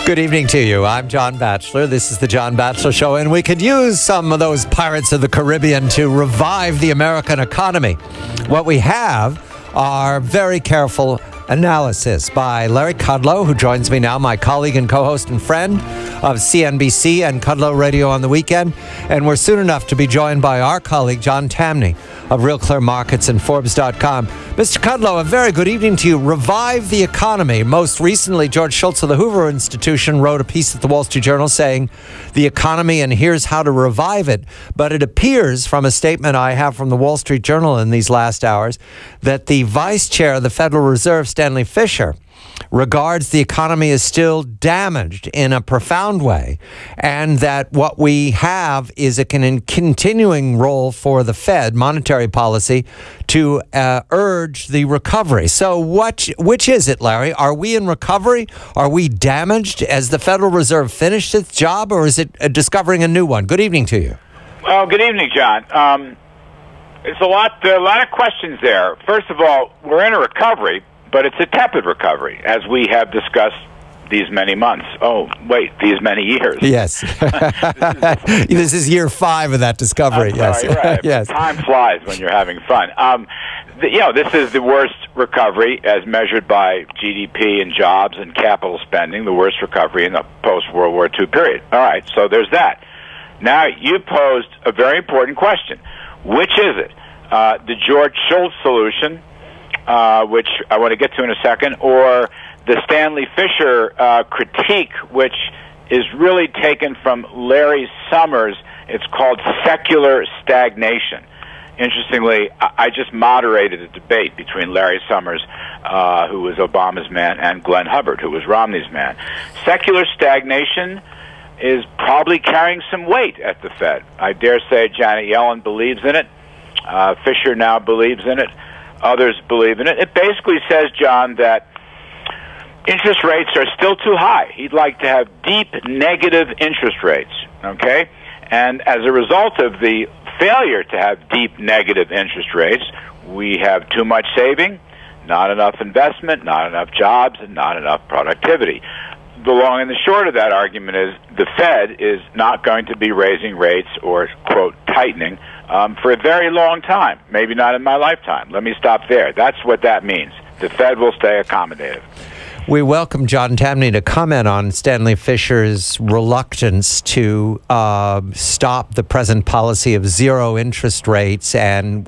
Good evening to you. I'm John Batchelor. This is the John Batchelor Show, and we could use some of those Pirates of the Caribbean to revive the American economy. What we have are very careful analysis by Larry Kudlow, who joins me now, my colleague and co-host and friend of CNBC and Kudlow Radio on the weekend. And we're soon enough to be joined by our colleague, John Tamny, of Real Clear Markets and Forbes.com. Mr. Kudlow, a very good evening to you. Revive the economy. Most recently, George Shultz of the Hoover Institution wrote a piece at the Wall Street Journal saying the economy and here's how to revive it. But it appears from a statement I have from the Wall Street Journal in these last hours that the vice chair of the Federal Reserve, Stanley Fischer, regards the economy as still damaged in a profound way, and that what we have is a continuing role for the Fed, monetary policy, to urge the recovery. So which is it, Larry? Are we in recovery? Are we damaged? Has the Federal Reserve finished its job, or is it discovering a new one? Good evening to you. Well, good evening, John. It's a lot of questions there. First of all, we're in a recovery, but it's a tepid recovery, as we have discussed these many months. Oh, wait, these many years. Yes. This is year 5 of that discovery. Yes. Right. Yes. Time flies when you're having fun. This is the worst recovery as measured by GDP and jobs and capital spending, the worst recovery in the post-World War II period. All right, so there's that. Now, you posed a very important question. Which is it? The George Shultz solution, which I want to get to in a second, or the Stanley Fischer critique, which is really taken from Larry Summers. It's called secular stagnation. Interestingly, I just moderated a debate between Larry Summers, who was Obama's man, and Glenn Hubbard, who was Romney's man. Secular stagnation is probably carrying some weight at the Fed. I dare say Janet Yellen believes in it. Fischer now believes in it. Others believe in it. It basically says, John, that interest rates are still too high. He'd like to have deep negative interest rates, okay? And as a result of the failure to have deep negative interest rates, we have too much saving, not enough investment, not enough jobs, and not enough productivity. The long and the short of that argument is the Fed is not going to be raising rates or, quote, tightening for a very long time, maybe not in my lifetime. Let me stop there. That's what that means. The Fed will stay accommodative. We welcome John Tamny to comment on Stanley Fischer's reluctance to stop the present policy of zero interest rates and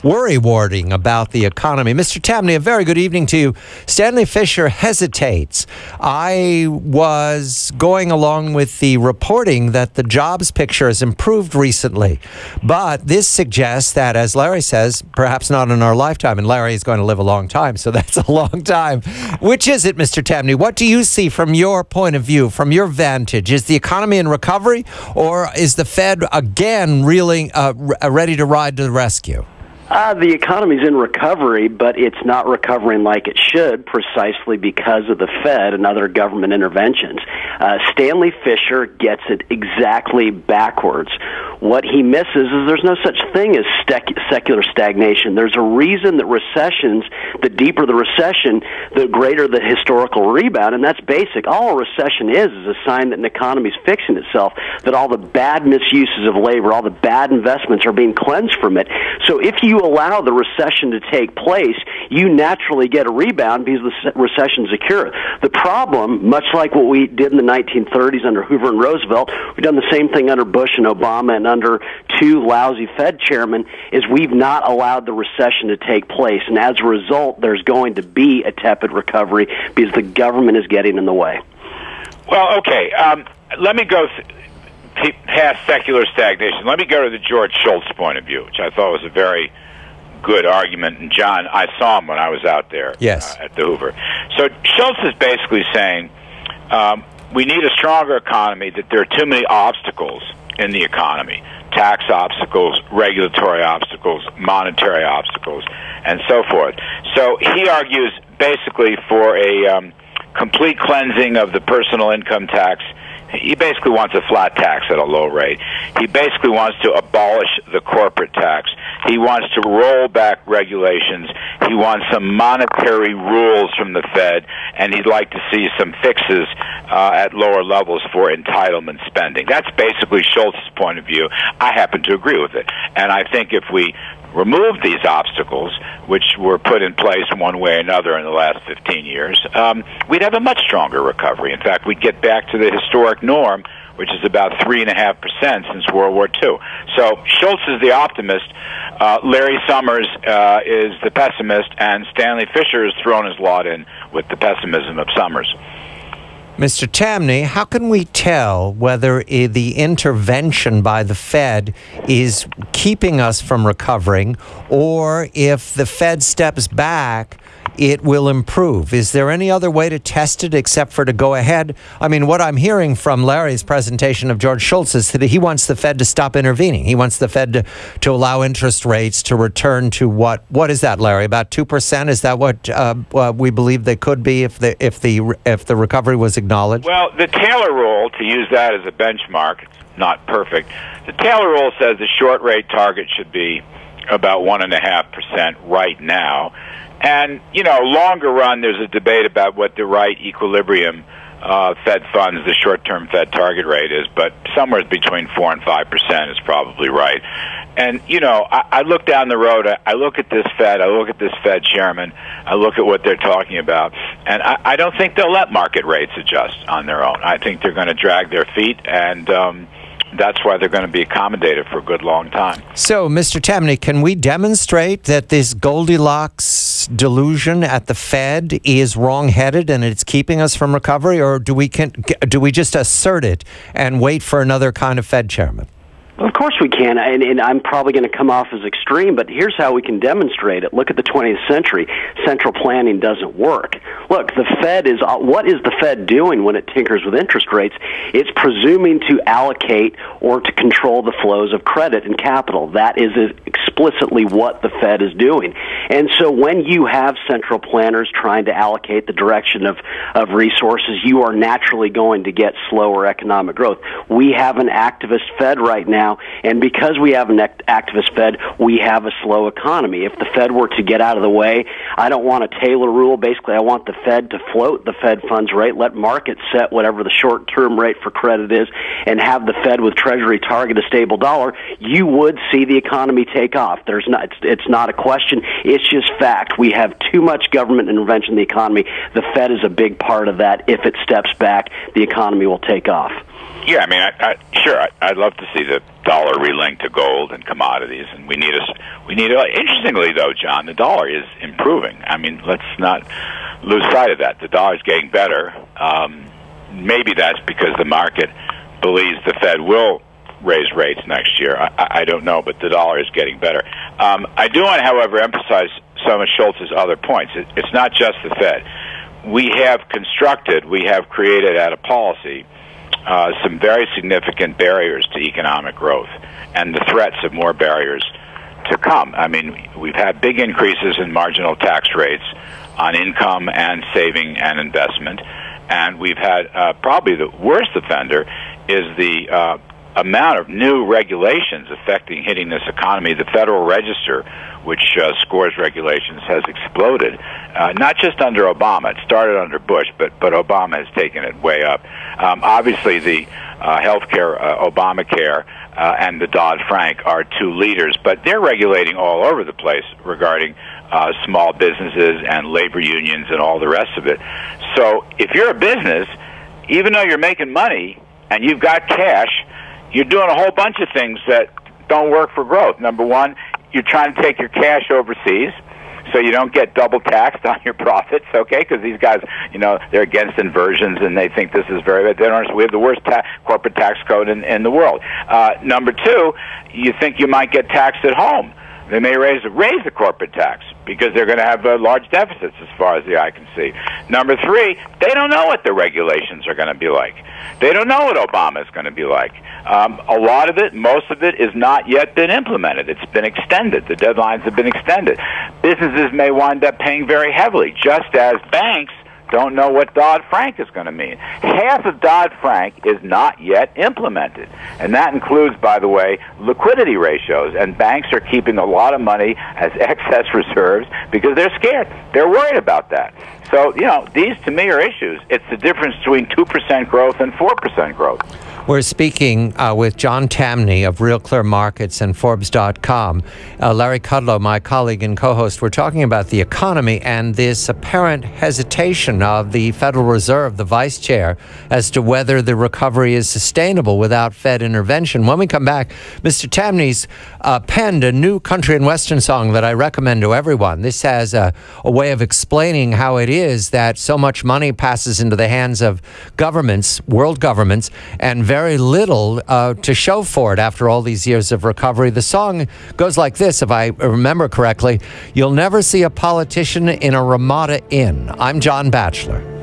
worry-warding about the economy. Mr. Tamny, a very good evening to you. Stanley Fischer hesitates. I was going along with the reporting that the jobs picture has improved recently, but this suggests that, as Larry says, perhaps not in our lifetime, and Larry is going to live a long time, so that's a long time. Which is it, Mr. Tamny? What do you see from your point of view, from your vantage? Is the economy in recovery, or is the Fed again really ready to ride to the rescue? The economy's in recovery, but it's not recovering like it should precisely because of the Fed and other government interventions. Stanley Fischer gets it exactly backwards. What he misses is there's no such thing as secular stagnation. There's a reason that recessions, the deeper the recession, the greater the historical rebound, and that's basic. All a recession is a sign that an economy is fixing itself, that all the bad misuses of labor, all the bad investments are being cleansed from it. So if you allow the recession to take place, you naturally get a rebound because the recession's a cure. The problem, much like what we did in the 1930s under Hoover and Roosevelt, we've done the same thing under Bush and Obama and under two lousy Fed chairmen, is we've not allowed the recession to take place. And as a result, there's going to be a tepid recovery because the government is getting in the way. Well, okay. Let me go past secular stagnation. Let me go to the George Shultz point of view, which I thought was a very good argument. And John, I saw him when I was out there at the Hoover. So Shultz is basically saying we need a stronger economy, that there are too many obstacles in the economy. Tax obstacles, regulatory obstacles, monetary obstacles, and so forth. So he argues basically for a complete cleansing of the personal income tax. He basically wants a flat tax at a low rate. He basically wants to abolish the corporate tax. He wants to roll back regulations. He wants some monetary rules from the Fed, and he'd like to see some fixes at lower levels for entitlement spending. That's basically Schultz's point of view. I happen to agree with it. And I think if we remove these obstacles, which were put in place one way or another in the last 15 years, we'd have a much stronger recovery. In fact, we'd get back to the historic norm, which is about 3.5% since World War II. So Schultz is the optimist, Larry Summers is the pessimist, and Stanley Fischer has thrown his lot in with the pessimism of Summers. Mr. Tamny, how can we tell whether the intervention by the Fed is keeping us from recovering, or if the Fed steps back, it will improve? Is there any other way to test it except for to go ahead? I mean, what I'm hearing from Larry's presentation of George Schultz is that he wants the Fed to stop intervening. He wants the Fed to allow interest rates to return to what is that, Larry? About 2%? Is that what we believe they could be if the recovery was acknowledged? Well, the Taylor rule, to use that as a benchmark, it's not perfect. The Taylor rule says the short rate target should be about 1.5% right now. And, longer run, there's a debate about what the right equilibrium Fed funds, the short-term Fed target rate is, but somewhere between 4% and 5% is probably right. And, I look down the road, I look at this Fed, I look at this Fed chairman, I look at what they're talking about, and I don't think they'll let market rates adjust on their own. I think they're going to drag their feet, and that's why they're going to be accommodative for a good long time. So, Mr. Tamny, can we demonstrate that this Goldilocks delusion at the Fed is wrong-headed and it's keeping us from recovery, or do we just assert it and wait for another kind of Fed chairman? Of course we can, and I'm probably going to come off as extreme, but here's how we can demonstrate it. Look at the 20th century. Central planning doesn't work. Look, the Fed what is the Fed doing when it tinkers with interest rates? It's presuming to allocate or to control the flows of credit and capital. That is explicitly what the Fed is doing. And so when you have central planners trying to allocate the direction of resources, you are naturally going to get slower economic growth. We have an activist Fed right now, and because we have an activist Fed, we have a slow economy. If the Fed were to get out of the way, I don't want a Taylor rule. Basically, I want the Fed to float the Fed funds rate, let markets set whatever the short-term rate for credit is, and have the Fed with Treasury target a stable dollar. You would see the economy take off. It's not a question. It's just fact. We have too much government intervention in the economy. The Fed is a big part of that. If it steps back, the economy will take off. Yeah, I mean, sure, I'd love to see the dollar relinked to gold and commodities, and we need. Interestingly, though, John, the dollar is improving. I mean, let's not lose sight of that. The dollar's getting better. Maybe that's because the market believes the Fed will raise rates next year. I don't know, but the dollar is getting better. I do want to, however, emphasize some of Schultz's other points. It's not just the Fed. We have created out of policy some very significant barriers to economic growth and the threats of more barriers to come. I mean, we've had big increases in marginal tax rates on income and saving and investment, and we've had probably the worst offender is the amount of new regulations hitting this economy. The Federal Register, which scores regulations, has exploded, not just under Obama. It started under Bush, but Obama has taken it way up. Obviously, the healthcare, Obamacare, and the Dodd-Frank are two leaders, but they're regulating all over the place regarding small businesses and labor unions and all the rest of it. So if you're a business, even though you're making money and you've got cash, you're doing a whole bunch of things that don't work for growth. Number one, you're trying to take your cash overseas so you don't get double taxed on your profits, okay? Because these guys, they're against inversions and they think this is very bad. They don't understand. We have the worst corporate tax code in the world. Number two, you think you might get taxed at home. They may raise the corporate tax because they're going to have large deficits as far as the eye can see. Number three, they don't know what the regulations are going to be like. They don't know what Obama is going to be like. A lot of it, most of it, is not yet been implemented. It's been extended. The deadlines have been extended. Businesses may wind up paying very heavily, just as banks don't know what Dodd-Frank is going to mean. Half of Dodd-Frank is not yet implemented, and that includes, by the way, liquidity ratios, and banks are keeping a lot of money as excess reserves because they're scared. They're worried about that. So, these to me are issues. It's the difference between 2% growth and 4% growth. We're speaking with John Tamny of Real Clear Markets and Forbes.com. Larry Kudlow, my colleague and co-host, we're talking about the economy and this apparent hesitation of the Federal Reserve, the vice chair, as to whether the recovery is sustainable without Fed intervention. When we come back, Mr. Tamny's penned a new country and western song that I recommend to everyone. This has a way of explaining how it is that so much money passes into the hands of governments, world governments, and very little to show for it after all these years of recovery. The song goes like this, if I remember correctly: "You'll never see a politician in a Ramada Inn." I'm John Batchelor.